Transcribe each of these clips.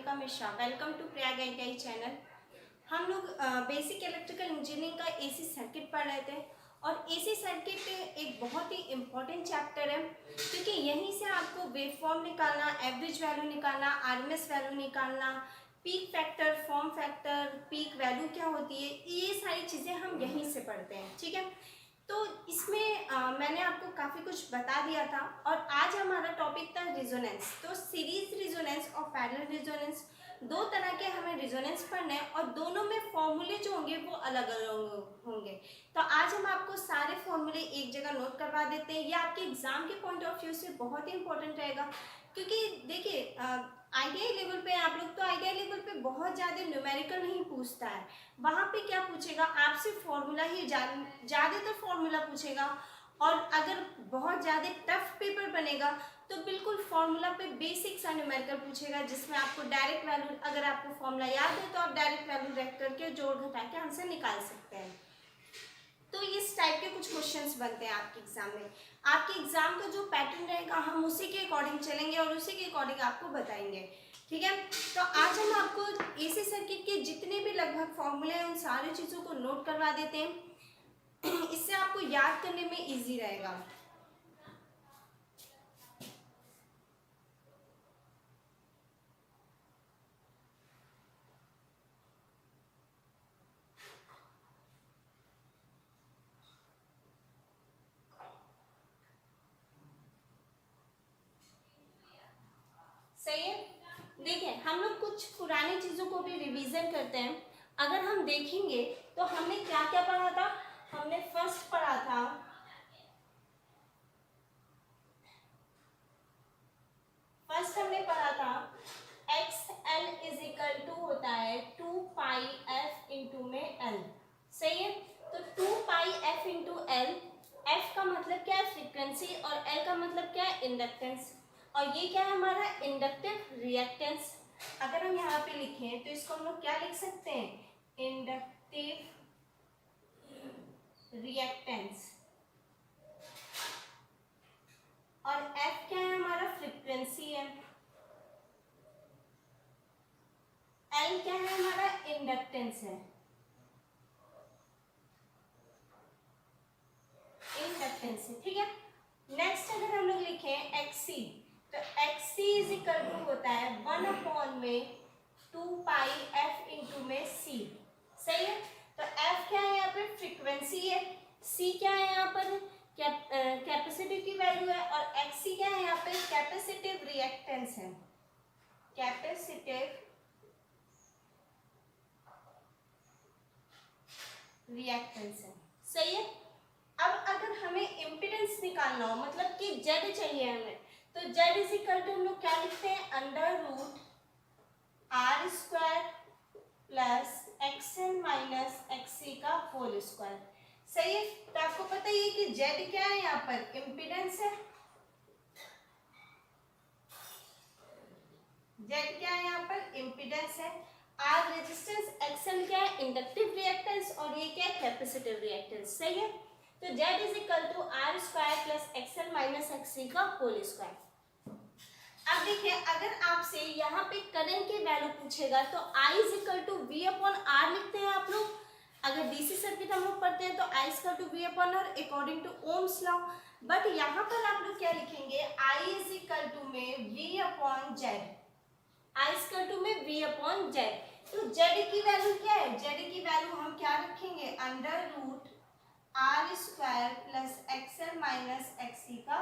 Monika Mishra. Welcome to Prayag ITI channel. हम लोग basic electrical engineering का एसी सर्किट पढ़ रहे थे और एसी सर्किट एक बहुत ही इम्पोर्टेंट चैप्टर है क्योंकि यहीं से आपको वेव फॉर्म निकालना, एवरेज वैल्यू निकालना, आरएमएस वैल्यू निकालना, peak factor, form factor, peak value क्या होती है, ये सारी चीज़ें हम यहीं से पढ़ते हैं। ठीक है, तो इसमें मैंने आपको काफ़ी कुछ बता दिया था और आज हमारा टॉपिक था रिजोनेंस। तो सीरीज रिजोनेंस और पैरेलल रिजोनेंस, दो तरह के हमें रिजोनेंस पढ़ने हैं और दोनों में फॉर्मूले जो होंगे वो अलग अलग होंगे। तो आज हम आपको सारे फॉर्मूले एक जगह नोट करवा देते हैं। ये आपके एग्जाम के पॉइंट ऑफ व्यू से बहुत ही इंपॉर्टेंट रहेगा क्योंकि देखिए आईटीआई लेवल पे आप लोग, तो आईटीआई लेवल पे बहुत ज़्यादा न्यूमेरिकल नहीं पूछता है। वहाँ पे क्या पूछेगा आपसे, फॉर्मूला ही ज़्यादातर फॉर्मूला पूछेगा। और अगर बहुत ज़्यादा टफ पेपर बनेगा तो बिल्कुल फॉर्मूला पे बेसिक सा न्यूमेरिकल पूछेगा जिसमें आपको डायरेक्ट वैल्यू, अगर आपको फॉर्मूला याद है तो आप डायरेक्ट वैल्यू रख करके जोड़ घटा के आंसर निकाल सकते हैं। तो इस टाइप के कुछ क्वेश्चंस बनते हैं आपके एग्जाम में। आपके एग्जाम का जो पैटर्न रहेगा हम उसी के अकॉर्डिंग चलेंगे और उसी के अकॉर्डिंग आपको बताएंगे। ठीक है, तो आज हम आपको एसी सर्किट के जितने भी लगभग फॉर्मूले हैं उन सारी चीज़ों को नोट करवा देते हैं। इससे आपको याद करने में इजी रहेगा। सही है, देखिए हम लोग कुछ पुरानी चीज़ों को भी रिवीजन करते हैं। अगर हम देखेंगे तो हमने क्या क्या पढ़ा था। हमने फर्स्ट पढ़ा था हमने पढ़ा था X L is equal to होता है 2 पाई एफ इंटू में एल। सही है, तो 2 pi F into L, F का मतलब क्या है फ्रीक्वेंसी और एल का मतलब क्या है इंडक्टेंस, और ये क्या है हमारा इंडक्टिव रिएक्टेंस। अगर हम यहाँ पे लिखें तो इसको हम लोग क्या लिख सकते हैं, इंडक्टिव रिएक्टेंस। और एफ क्या है हमारा फ्रीक्वेंसी है, एल क्या है हमारा इंडक्टेंस है, इंडक्टेंस है। ठीक है, नेक्स्ट अगर हम लोग लिखें एक्सी, तो एक्सी इज इक्वल टू होता है 1 अपॉन में 2 पाई एफ इंटू में सी। सही है, तो एफ क्या है यहाँ पे फ्रीक्वेंसी है, सी क्या है यहाँ पर कैपेसिटी की वैल्यू है, और एक्सी क्या है यहाँ पे कैपेसिटिव रिएक्टेंस है, कैपेसिटिव रिएक्टेंस है। सही है, अब अगर हमें इम्पीडेंस निकालना हो, मतलब कि जेड चाहिए हमें, तो जेड इज इक्वल टू हम लोग क्या लिखते हैं, under root R square plus XL minus XC का होल स्क्वायर। सही है, तो आपको पता ही है कि जेड क्या है यहाँ पर इम्पीडेंस है, जेड क्या है यहाँ पर इम्पीडेंस है, आर रेजिस्टेंस, एक्सएल क्या है इंडक्टिव रिएक्टेंस और ये क्या है कैपेसिटिव रिएक्टेंस। सही है, तो Z is equal to R square plus XL minus XC का होल स्क्वायर। अब देखिए अगर आपसे यहाँ पे करंट की वैल्यू पूछेगा तो I is equal to V upon R लिखते हैं आप लोग। अगर डीसी सर्किट हम लोग पढ़ते हैं तो I is equal to V upon R according to Ohm's law. But यहाँ पर आप लोग क्या लिखेंगे, I इज इक्वल टू में V upon Z, I is equal to में वी अपॉन जेड। तो जेड की वैल्यू क्या है, जेड की वैल्यू हम क्या रखेंगे, under root R square plus XL minus XC का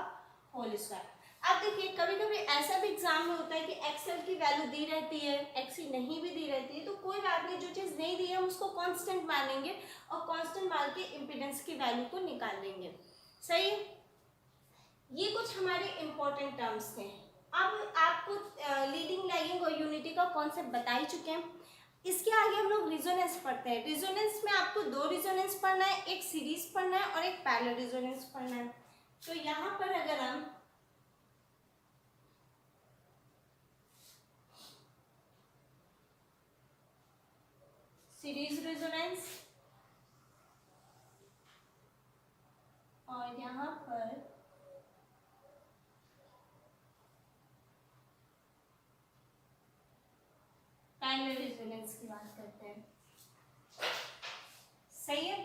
होल स्क्वायर। अब देखिए कभी कभी ऐसा भी एग्जाम में होता है कि एक्सएल की वैल्यू दी रहती है, एक्सी नहीं भी दी रहती है, तो कोई बात नहीं, जो चीज़ नहीं दी है हम उसको कांस्टेंट मानेंगे और कांस्टेंट मान के इम्पीडेंस की वैल्यू को निकाल लेंगे। सही, ये कुछ हमारे इंपॉर्टेंट टर्म्स थे। अब आपको लीडिंग लैगिंग और यूनिटी का कॉन्सेप्ट बता ही चुके हैं। इसके आगे हम लोग रिजोनेंस पढ़ते हैं। रिजोनेंस में आपको दो रिजोनेंस पढ़ना है, एक सीरीज पढ़ना है और एक पैरेलल रिजोनेंस पढ़ना है। तो यहाँ पर अगर हम सीरीज रेजोनेंस और यहाँ पर इम्पिडेंस की बात करते हैं। सही है,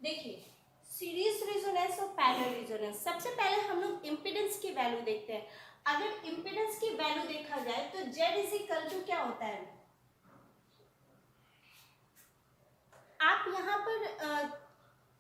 देखिए सीरीज रेजोनेंस और पैरेलल रेजोनेंस। सबसे पहले हम लोग इम्पिडेंस की वैल्यू देखते हैं। अगर इम्पिडेंस की वैल्यू देखा जाए तो Z इज इक्वल टू क्या होता है, आप यहाँ पर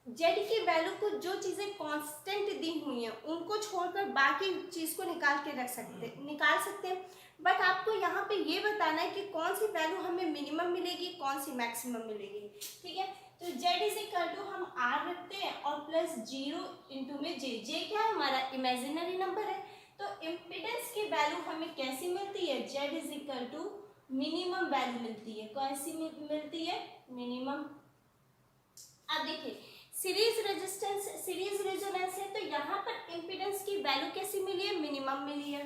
Z की वैल्यू को जो चीजें कांस्टेंट दी हुई हैं उनको छोड़कर बाकी चीज को निकाल सकते हैं, बट आपको यहाँ पे ये बताना है कि कौन सी वैल्यू हमें मिनिमम मिलेगी, कौन सी मैक्सिमम मिलेगी। ठीक है, तो Z इज इक्वल टू हम R रखते हैं और प्लस 0 इंटू में J क्या है, हमारा इमेजिनरी नंबर है। तो इम्पिडेंस की वैल्यू हमें कैसी मिलती है, Z is equal to minimum value मिलती है। कैसी मिलती है, मिनिमम। अब देखिए सीरीज रेजिस्टेंस, सीरीज रेजोनेंस है, तो यहाँ पर इम्पिडेंस की वैल्यू कैसी मिली है, मिनिमम मिली है।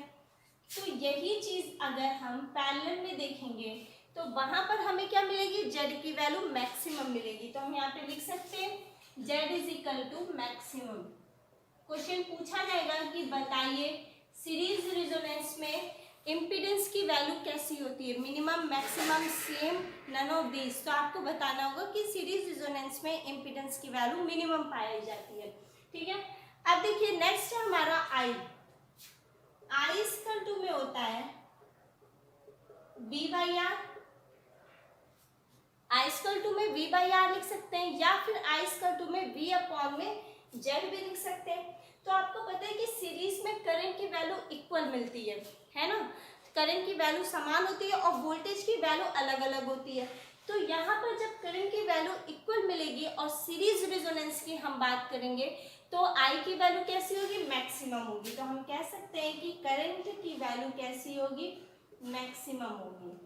तो यही चीज अगर हम पैरेलल में देखेंगे तो वहां पर हमें क्या मिलेगी, Z की वैल्यू मैक्सिमम मिलेगी। तो हम यहाँ पे लिख सकते हैं Z is equal to maximum. Question पूछा जाएगा कि बताइए सीरीज रेजोनेंस में इम्पिडेंस की वैल्यू कैसी होती है, minimum, maximum, same, none of this. तो आपको बताना होगा कि सीरीज रेजोनेंस में इम्पिडेंस की वैल्यू मिनिमम पाई जाती है। ठीक है, अब देखिए नेक्स्ट है हमारा आई इक्वल टू में होता है V by R. I equal to में V बाई आर लिख सकते हैं, या फिर आई इक्वल टू में V अपॉन में Z भी लिख सकते हैं। तो आपको पता है कि सीरीज में करंट की वैल्यू इक्वल मिलती है ना, करंट की वैल्यू समान होती है और वोल्टेज की वैल्यू अलग अलग होती है। तो यहाँ पर जब करंट की वैल्यू इक्वल मिलेगी और सीरीज रेजोनेंस की हम बात करेंगे तो आई की वैल्यू कैसी होगी, मैक्सिमम होगी। तो हम कह सकते हैं कि करंट की वैल्यू कैसी होगी, मैक्सिमम होगी।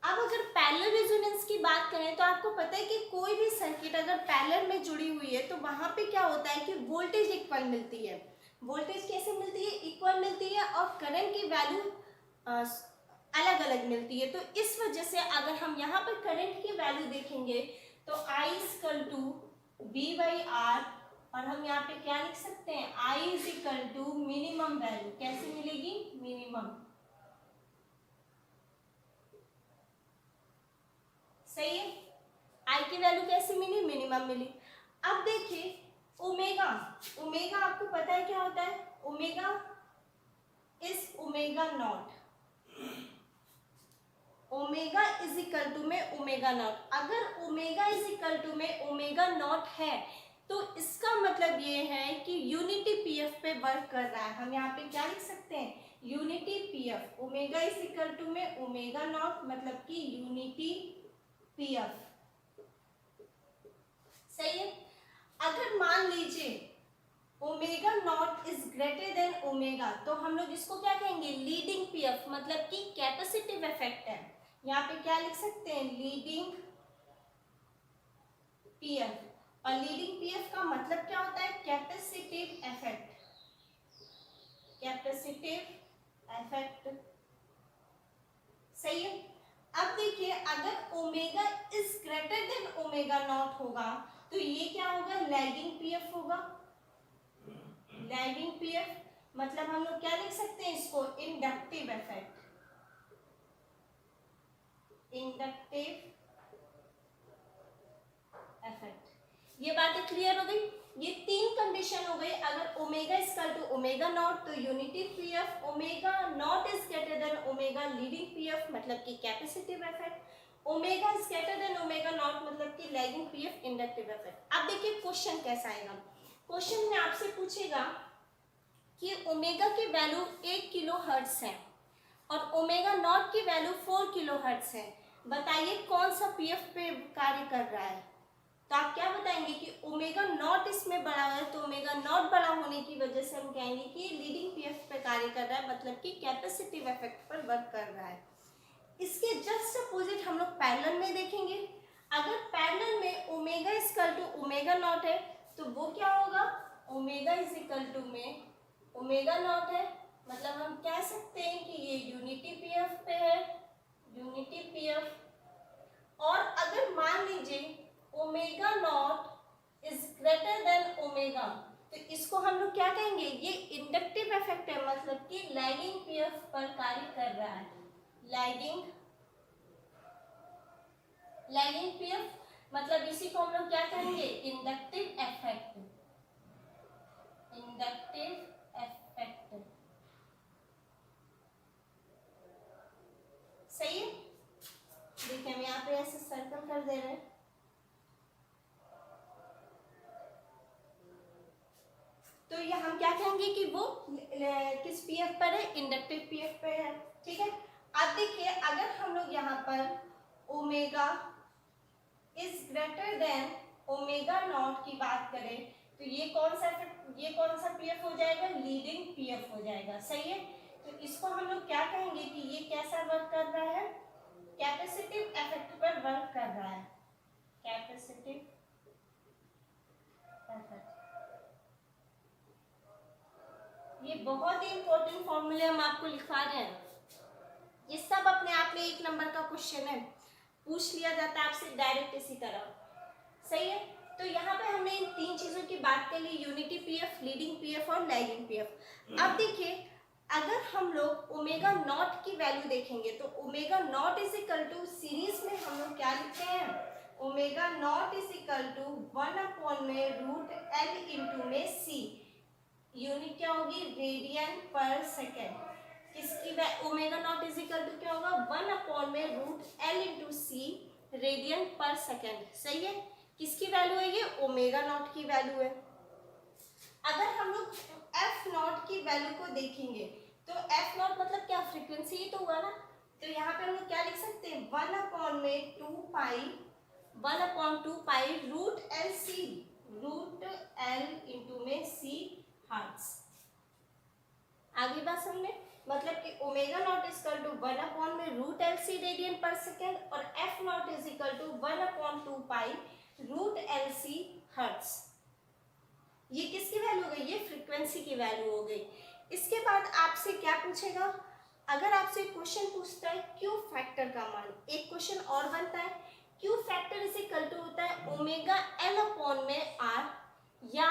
अब अगर पैरेलल रेजोनेंस की बात करें तो आपको पता है कि कोई भी सर्किट अगर पैरेलल में जुड़ी हुई है तो वहां पे क्या होता है कि वोल्टेज इक्वल मिलती है। वोल्टेज कैसे मिलती है, इक्वल मिलती है, और करंट की वैल्यू अलग अलग मिलती है। तो इस वजह से अगर हम यहाँ पर करंट की वैल्यू देखेंगे तो I equal to V by R, और हम यहाँ पे क्या लिख सकते हैं, I is equal to minimum value. कैसे मिलेगी, मिनिमम। सही है, आई की वैल्यू कैसी मिली, मिनिमम मिली। अब देखिए ओमेगा, ओमेगा आपको पता है क्या होता है, omega is omega naught. Omega is equal to में ओमेगा नॉट। अगर ओमेगा इज इक्वल टू में ओमेगा नॉट है तो इसका मतलब ये है कि यूनिटी पीएफ पे वर्क कर रहा है। हम यहाँ पे क्या लिख सकते हैं, unity PF. Omega is equal to में ओमेगा नॉट मतलब कि यूनिटी पीएफ। सही है, अगर मान लीजिए omega naught is greater than omega तो हम लोग इसको क्या कहेंगे, लीडिंग पीएफ, मतलब कि कैपेसिटिव इफेक्ट है। यहाँ पे क्या लिख सकते हैं, लीडिंग पीएफ। और लीडिंग पीएफ का मतलब क्या होता है, कैपेसिटिव इफेक्ट, कैपेसिटिव इफेक्ट। सही है, अब देखिए अगर omega is greater than omega not होगा तो ये क्या होगा, लैगिंग पीएफ होगा। लैगिंग पीएफ मतलब हम लोग क्या लिख सकते हैं इसको, इंडक्टिव इफेक्ट, इंडक्टिव इफेक्ट। ये बातें क्लियर हो गई। ये तीन कंडीशन हो गई। अगर omega is equal to omega naught तो unity PF, omega naught is greater than omega leading PF मतलब कि capacitive effect, omega is greater than omega naught मतलब कि लैगिंग पीएफ, इंडक्टिव इफेक्ट। अब देखिए क्वेश्चन कैसा आएगा। क्वेश्चन में आपसे पूछेगा कि ओमेगा की वैल्यू 1 किलो हर्ट्ज है और ओमेगा नॉट की वैल्यू 4 किलो हर्ट्ज है। बताइए कौन सा पीएफ पे कार्य कर रहा है। तो आप क्या बताएंगे कि ओमेगा नॉट इसमें बड़ा है, तो ओमेगा नॉट बड़ा होने की वजह से हम कहेंगे कि लीडिंग पीएफ पे कार्य कर रहा है, मतलब कि कैपेसिटिव इफेक्ट पर वर्क कर रहा है। इसके जस्ट अपोजिट हम लोग पैरेलल में देखेंगे। अगर पैरेलल में omega is equal to omega naught है तो वो क्या होगा, ओमेगा इज इक्वल टू में ओमेगा नॉट है, मतलब हम कह सकते हैं कि ये यूनिटी पीएफ पे है, यूनिटी पीएफ। और अगर मान लीजिए omega naught is greater than omega तो इसको हम लोग क्या कहेंगे, ये इंडक्टिव इफेक्ट है, मतलब कि लैगिंग पीएफ पर कार्य कर रहा है। लैगिंग पीएफ मतलब इसी को हम लोग क्या कहेंगे, इंडक्टिव इफेक्ट। सही है। देखिए हम यहाँ पे ऐसे सर्कल कर दे रहे हैं। तो ये हम क्या कहेंगे कि वो किस पीएफ पर है, इंडक्टिव पीएफ पर है। ठीक है। अब देखिए अगर हम लोग यहाँ पर omega is greater than omega not की बात करें तो ये कौन सा पीएफ हो जाएगा, लीडिंग पीएफ हो जाएगा। सही है। तो इसको हम लोग क्या कहेंगे कि ये कैसा वर्क कर रहा है, कैपेसिटिव इफेक्ट पर वर्क कर रहा है। कैपेसिटिव इफेक्ट, ये बहुत ही इंपॉर्टेंट फॉर्मूले हम आपको लिखवा रहे हैं। ये सब अपने आप में 1 नंबर का क्वेश्चन है, पूछ लिया जाता है आपसे डायरेक्ट इसी तरह। सही है। तो यहाँ पे हमने इन 3 चीजों की बात कर ली, यूनिटी पीएफ, लीडिंग पीएफ और लैगिंग पीएफ। अब देखिए अगर हम लोग ओमेगा नॉट की वैल्यू देखेंगे तो omega naught is equal to, series में हम लोग क्या लिखते हैं, omega naught is equal to 1/√L into में सी। यूनिट क्या होगी, रेडियन पर सेकेंड। किसकी omega naught is equal to क्या होगा, 1/√L into C radian per second. सही है। किसकी वैल्यू है ये, ओमेगा नॉट की वैल्यू है। अगर हम लोग एफ नॉट की वैल्यू को देखेंगे तो एफ नॉट मतलब क्या, फ्रीक्वेंसी ही तो हुआ ना। तो यहाँ पे हम लोग क्या लिख सकते हैं, 1/2 root L C, √L into में सी हर्ट्ज। आगे बात समझे, मतलब कि omega naught is equal to 1/√L C radian per second और F naught is equal to 1/2 √L C hertz. ये किसकी वैल्यू हो गई, ये फ्रीक्वेंसी की वैल्यू हो गई। इसके बाद आपसे क्या पूछेगा, अगर आपसे क्वेश्चन पूछता है क्यू फैक्टर का मान, एक क्वेश्चन और बनता है, Q factor is equal to होता है ओमेगा एल अपॉन में आर या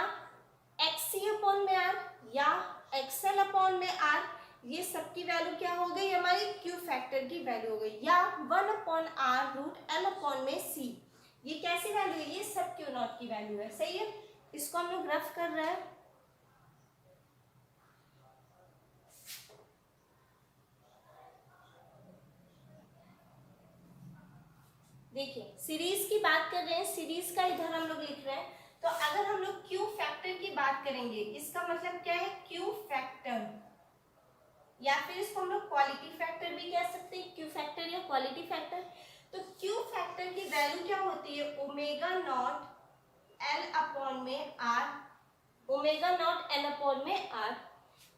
एक्सी अपॉन में आर या एक्सएल अपॉन में आर। ये सब की वैल्यू क्या हो गई, हमारी क्यू फैक्टर की वैल्यू हो गई, या 1/r√L अपॉन में सी। ये कैसी वैल्यू है, ये सब क्यू नॉट की वैल्यू है। सही है। इसको हम लोग रफ कर रहे हैं। देखिए सीरीज की बात कर रहे हैं, सीरीज का इधर हम लोग लिख रहे हैं। तो अगर हम लोग क्यू फैक्टर की बात करेंगे, इसका मतलब क्या है, क्यू फैक्टर, या फिर इसको हम लोग क्वालिटी फैक्टर भी कह सकते हैं, क्यू फैक्टर या क्वालिटी फैक्टर। तो क्यू फैक्टर की वैल्यू क्या होती है, ओमेगा नॉट एल अपॉन में R, omega naught L upon में आर।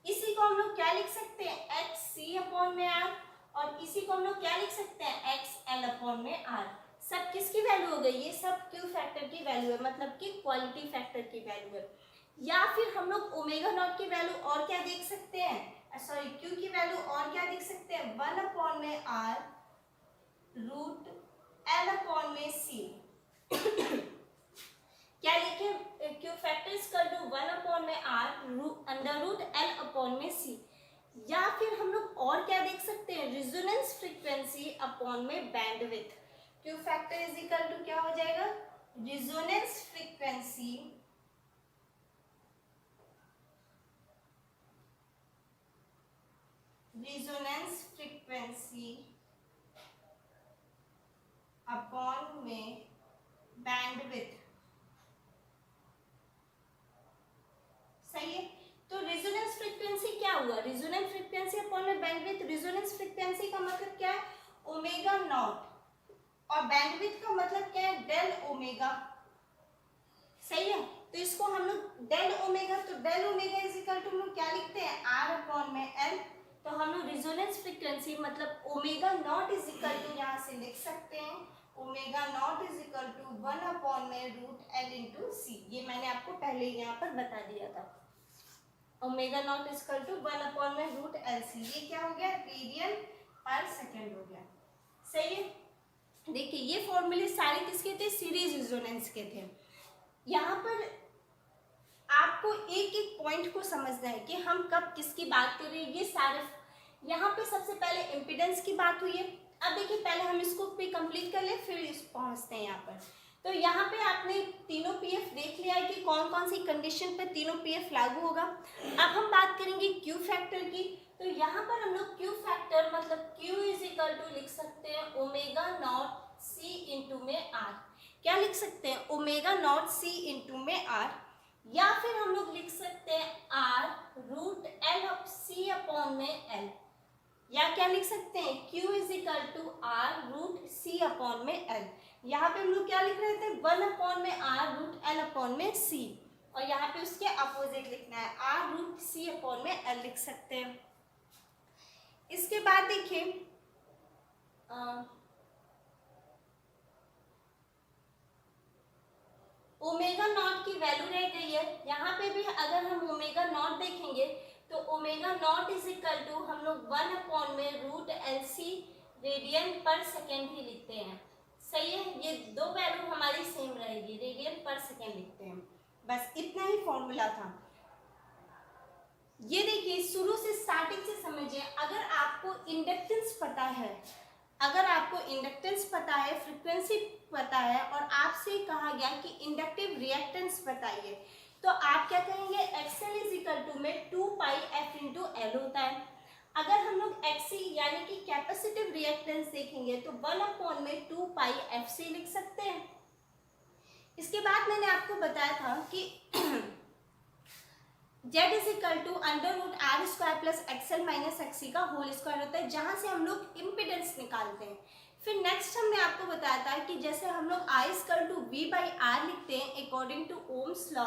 इसी को हम लोग क्या लिख सकते हैं, एक्स सी अपॉन में आर, और इसी को हम लोग क्या लिख सकते हैं, एक्स एल अपॉन में आर। सब किसकी वैल्यू हो गई, ये सब क्यू फैक्टर की वैल्यू है, मतलब कि क्वालिटी फैक्टर की वैल्यू है। या फिर हम लोग ओमेगा नॉट की वैल्यू और क्या देख सकते हैं, सॉरी क्यू की वैल्यू और क्या देख सकते हैं, 1 में आर √L अपॉन में सी। क्या लिखे, Q factor is equal to 1 में आर √L अपॉन में सी। या फिर हम लोग और क्या देख सकते हैं, रेजोनेंस फ्रीक्वेंसी अपॉन में bandwidth. Q factor is equal to क्या हो जाएगा, रेजोनेंस फ्रीक्वेंसी अपॉन में बैंडविड्थ। सही है। तो रेजोनेंस फ्रीक्वेंसी क्या हुआ, रेजोनेंस फ्रीक्वेंसी अपॉन में बैंडविड्थ। रेजोनेंस फ्रीक्वेंसी का मतलब क्या है, ओमेगा नॉट, और बैंडविड्थ का मतलब क्या है, डेल ओमेगा। सही है। तो इसको हम लोग डेल ओमेगा, तो del omega is equal to हम लोग क्या लिखते हैं, आर अपॉन में एल। तो हम लोग रेजोनेंस फ्रीक्वेंसी मतलब omega naught is equal to यहाँ से लिख सकते हैं, omega naught is equal to 1 में √L इंटू सी। ये मैंने आपको पहले यहाँ पर बता दिया था, omega naught is equal to 1 में √L सी। ये क्या हो गया, रेडियन पर सेकेंड हो गया। सही है। देखिए ये फॉर्मूले सारे किसके थे, सीरीज रेजोनेंस के थे। यहाँ पर आपको एक एक पॉइंट को समझना है कि हम कब किसकी बात कर रहे हैं। ये सारे यहाँ पे सबसे पहले इम्पीडेंस की बात हुई है। अब देखिए पहले हम इसको भी कंप्लीट कर ले, फिर इस पहुंचते हैं यहाँ पर। तो यहाँ पे आपने तीनों पीएफ देख लिया है कि कौन कौन सी कंडीशन पे तीनों पीएफ लागू होगा। अब हम बात करेंगे क्यू फैक्टर की। तो यहाँ पर हम लोग क्यू फैक्टर मतलब Q इज इक्वल टू लिख सकते हैं ओमेगा नॉट C इंटू में R। क्या लिख सकते हैं? ओमेगा नॉट C इंटू में R, या फिर हम लोग लिख सकते हैं R root L of C upon में L, या क्या लिख सकते हैं Q is equal to R root C upon में L। यहाँ पे हम लोग क्या लिख रहे थे? 1 अपॉन में R रूट L अपॉन में C, और यहाँ पे उसके अपोजिट लिखना है R रूट C अपॉन में L लिख सकते हैं। इसके बाद देखिए ओमेगा नॉट की वैल्यू रह गई है। यहाँ पे भी अगर हम ओमेगा नॉट देखेंगे तो omega naught is equal to हम लोग 1 अपॉन में root LC radian per second ही लिखते हैं। सही है, ये दो वैल्यू हमारी सेम रहेगी, रेडियन पर सेकेंड लिखते हैं। बस इतना ही फॉर्मूला था। ये देखिए शुरू से स्टार्टिंग से समझिए। अगर आपको इंडक्टेंस पता है, अगर आपको इंडक्टेंस पता है, फ्रीक्वेंसी पता है, और आपसे कहा गया कि इंडक्टिव रिएक्टेंस बताइए, तो आप क्या कहेंगे? एक्सएल इज इक्वल टू में 2 पाई एफ इंटू एल होता है। अगर हम लोग एक्सी यानी कि कैपेसिटिव रिएक्टेंस देखेंगे तो 1 अपॉन में 2 पाई एफ सी लिख सकते हैं। इसके बाद मैंने आपको बताया था कि Z is equal to under root R square plus XL minus XC का होल स्क्वायर होता है, जहां से हम लोग इम्पिडेंस निकालते हैं। फिर नेक्स्ट हमने आपको बताया था कि जैसे हम लोग I equal to V by R लिखते हैं according to Ohm's law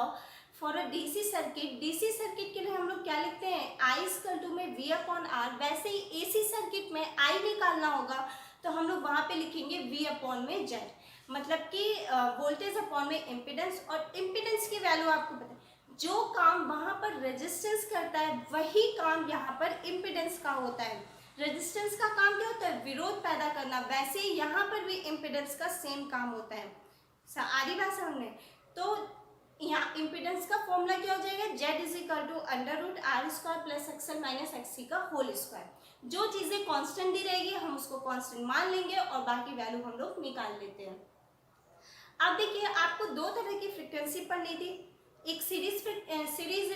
for a DC circuit. DC circuit के लिए हम लोग क्या लिखते हैं? I इक्वल टू में V अपॉन आर। वैसे ही एसी सर्किट में I निकालना होगा तो हम लोग वहां पे लिखेंगे V अपॉन में Z, मतलब कि वोल्टेज अपॉन में इम्पिडेंस। और इम्पिडेंस की वैल्यू आपको पता है, जो काम वहां पर रेजिस्टेंस करता है वही काम यहाँ पर इम्पिडेंस का होता है। रेजिस्टेंस का काम क्या होता है? विरोध पैदा करना। वैसे ही यहाँ पर भी इम्पिडेंस का सेम काम होता है। आधी बात समझ में? तो यहाँ इम्पिडेंस का फॉर्मूला क्या हो जाएगा? Z is equal to under root R square plus XL minus XC का होल स्क्वायर। जो चीजें कांस्टेंट दी रहेगी हम उसको कांस्टेंट मान लेंगे और बाकी वैल्यू हम लोग निकाल लेते हैं। अब देखिए आपको दो तरह की फ्रिक्वेंसी पढ़नी थी, एक सीरीज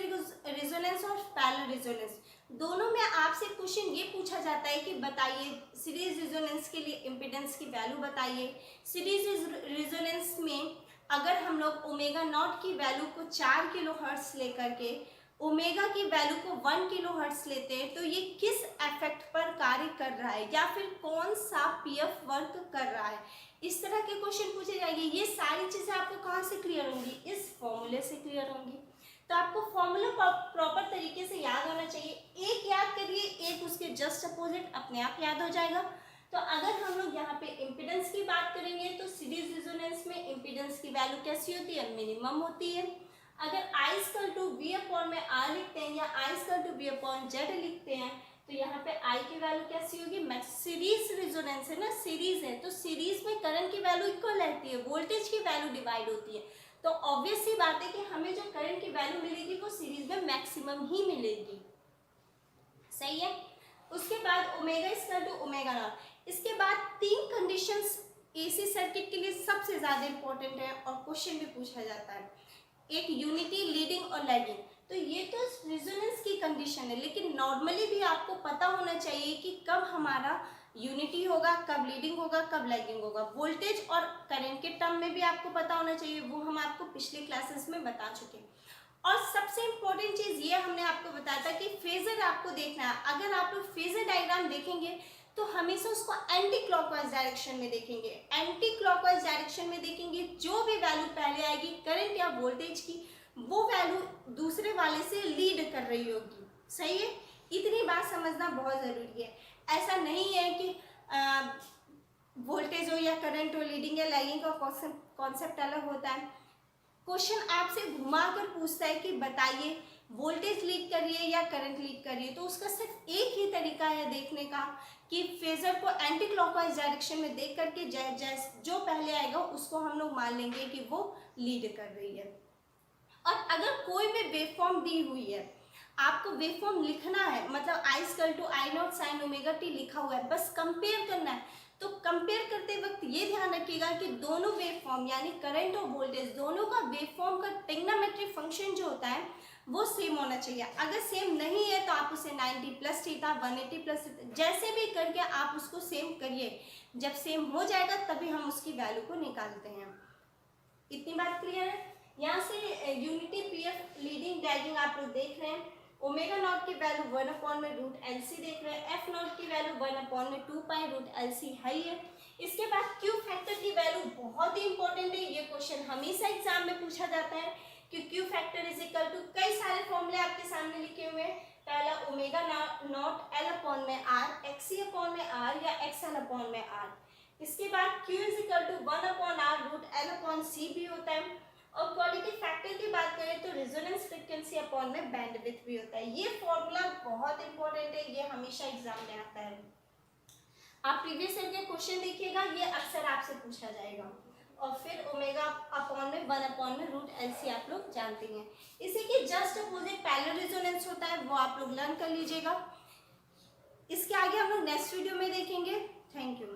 रेजोनेंस और पैरेलल रेजोनेंस। दोनों में आपसे क्वेश्चन ये पूछा जाता है कि बताइए सीरीज रेजोनेंस के लिए इम्पिडेंस की वैल्यू बताइए। सीरीज रेजोनेंस में अगर हम लोग ओमेगा नॉट की वैल्यू को 4 किलो हर्ट्ज लेकर के ओमेगा की वैल्यू को 1 किलो हर्ट्ज लेते हैं तो ये किस इफेक्ट पर कार्य कर रहा है या फिर कौन सा पीएफ वर्क कर रहा है, इस तरह के क्वेश्चन पूछे जाएंगे। ये सारी चीजें आपको कहाँ से क्लियर होंगी? इस फॉर्मूले से क्लियर होंगी। तो आपको फॉर्मूला प्रॉपर तरीके से याद होना चाहिए। एक याद करिए, एक उसके जस्ट अपोजिट अपने आप याद हो जाएगा। तो अगर हम लोग यहाँ पे इम्पिडेंस की बात करेंगे तो सीरीज रेजोनेंस में इम्पिडेंस की वैल्यू कैसी होती है? मिनिमम होती है। अगर I equal to V upon में R लिखते हैं या I equal to V upon Z लिखते हैं तो यहाँ पे I की वैल्यू कैसी होगी? सीरीज रेजोनेंस है ना, सीरीज है तो सीरीज में करंट की वैल्यू इक्वल रहती है, वोल्टेज की वैल्यू डिवाइड होती है। तो ऑब्वियस सी बात है कि हमें जो करंट की वैल्यू मिलेगी वो सीरीज में मैक्सिमम ही मिलेगी। सही है। उसके बाद omega equal to omega naught. इसके बाद 3 कंडीशंस एसी सर्किट के लिए सबसे ज्यादा इंपॉर्टेंट है और क्वेश्चन भी पूछा जाता है। एक यूनिटी, लीडिंग और लैगिंग। तो ये तो रेजोनेंस की कंडीशन है, लेकिन नॉर्मली भी आपको पता होना चाहिए कि कब हमारा यूनिटी होगा, कब लीडिंग होगा, कब लैगिंग होगा। वोल्टेज और करंट के टर्म में भी आपको पता होना चाहिए, वो हम आपको पिछले क्लासेस में बता चुके हैं। और सबसे इम्पोर्टेंट चीज ये हमने आपको बताया था कि फेजर आपको देखना है। अगर आप लोग फेजर डायग्राम देखेंगे तो हमेशा उसको एंटी क्लॉकवाइज डायरेक्शन में देखेंगे। एंटी क्लॉकवाइज डायरेक्शन में देखेंगे, जो भी वैल्यू पहले आएगी करंट या वोल्टेज की, वो वैल्यू दूसरे वाले से लीड कर रही होगी। सही है, इतनी बात समझना बहुत जरूरी है। ऐसा नहीं है कि वोल्टेज हो या करंट हो, लीडिंग या लैगिंग का कॉन्सेप्ट अलग होता है। क्वेश्चन आपसे घुमा कर पूछता है कि बताइए वोल्टेज लीड कर रही है या करंट लीड कर रही है, तो उसका सिर्फ एक ही तरीका है देखने का कि फेजर को एंटी क्लॉकवाइज डायरेक्शन में देख करके जो पहले आएगा उसको हम लोग मान लेंगे कि वो लीड कर रही है। और अगर कोई भी वेवफॉर्म दी हुई है, आपको वेवफॉर्म लिखना है, मतलब I equal to I naught sine omega T लिखा हुआ है, बस कंपेयर करना है। तो कंपेयर करते वक्त ये ध्यान रखिएगा कि दोनों वेवफॉर्म यानी करंट और वोल्टेज दोनों का वेवफॉर्म का ट्रिग्नोमेट्रिक फंक्शन जो होता है वो सेम होना चाहिए। अगर सेम नहीं है तो आप उसे 90 प्लस थीटा 180 प्लस जैसे भी करके आप उसको सेम करिए। जब सेम हो जाएगा तभी हम उसकी वैल्यू को निकालते हैं। इतनी बात क्लियर है। यहाँ से यूनिटी पीएफ लीडिंग लैगिंग आप लोग देख रहे हैं। ओमेगा नॉट की वैल्यू 1 में रूट एलसी देख रहे हैं। एफ नॉट की वैल्यू 1 2 पाई रूट एलसी है ही है। इसके बाद क्यू फैक्टर की वैल्यू बहुत ही इंपॉर्टेंट है। ये क्वेश्चन हमेशा एग्जाम में पूछा जाता है कि Q factor is equal to कई सारे फॉर्मूले आपके सामने लिखे हुए हैं। पहला ओमेगा नॉट एल अपॉन में आर, एक्सी अपॉन में आर या एक्सएल अपॉन में आर। इसके बाद Q is equal to 1 upon R root L upon C भी होता है। और क्वालिटी फैक्टर की बात करें तो रेजोनेंस फ्रीक्वेंसी अपॉन में बैंडविड्थ भी होता है। ये फॉर्मूला बहुत इंपॉर्टेंट है, ये हमेशा एग्जाम में आता है। आप प्रीवियस ईयर के क्वेश्चन देखिएगा, ये अक्सर आपसे पूछा जाएगा। और फिर ओमेगा अपॉन में 1 अपॉन में रूट एलसी आप लोग जानते हैं। इसी के जस्ट अपोजिट पैरेलल रेजोनेंस होता है, वो आप लोग लर्न कर लीजिएगा। इसके आगे हम लोग नेक्स्ट वीडियो में देखेंगे। Thank you.